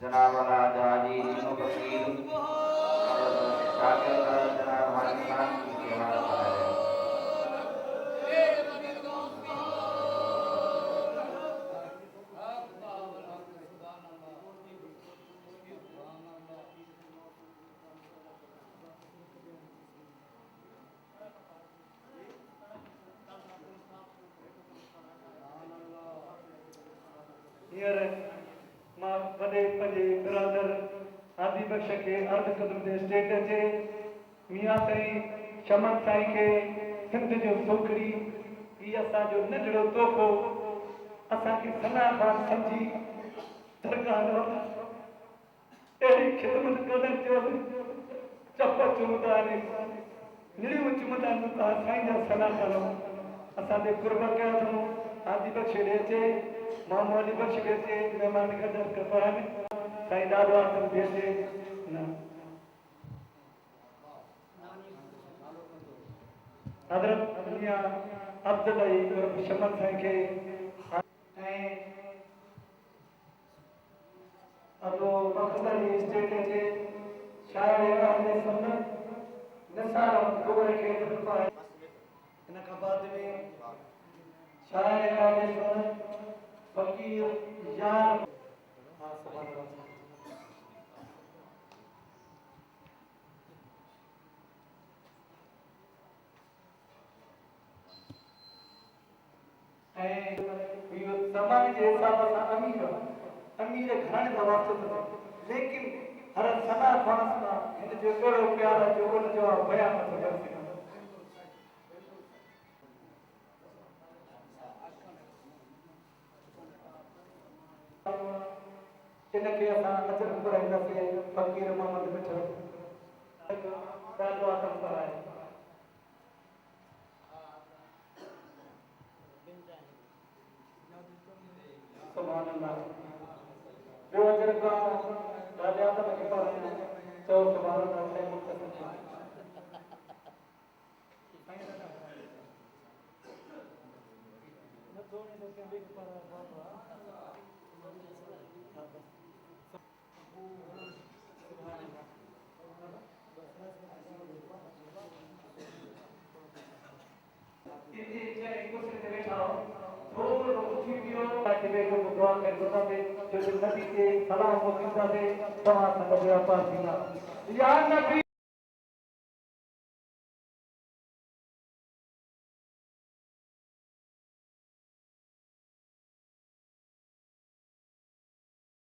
जनाब राजा जी तीनों फकीर और शागिर्द जनाब हाजी खान की सेवा कर रहे हैं। हींअर मां वॾे पंहिंजे बिरादर आदि बख़्श खे अर्ज़ु कंदुमि त स्टेज अचे। मियां साईं शमन साईं खे सिंध जो सोखड़ी हीअ असांजो नंढड़ो तोहफ़ो असांखे सनाखान सम्झी दरगाह अहिड़ी ख़िदमत करण जो चप चुमंदा आहिनि, निड़ियूं चुमंदा आहिनि तव्हां साईं जा सनाखान असांजे कुर्ब कया अथऊं। आदि बख़्श ॾे अचे, मामू अली बख़्श ॾे अचे, महिमान गदर कबा आहिनि साईं ॾाढो आख़िर ॾे अचे न हज़रत मियां अब्दुल अली शमन साईं खे ऐं अदो वक़्त जी स्टेज अचे शाइर अहले सुन्नत निसार गोबर खे इन खां बाद में शाइर अहले सुन्नत फकीर यार हा सुभान अल्लाह ऐं इहो समाज जे हिसाब सां अमीर घणनि जा वास्तो अथव, लेकिन हर सना खान सां हिन जो अहिड़ो प्यार आहे जो उन जो बयान नथो करे सघां। इनखे असां अजर घुराईंदासीं फ़क़ीर मोहम्मद मिठो ॾाढो आदम कराए सुभान अल्लाह ॿियो अजर राजा आदम खे पढ़ाइण चओ सुभान अल्लाह शइ मुख़्तसर सलाम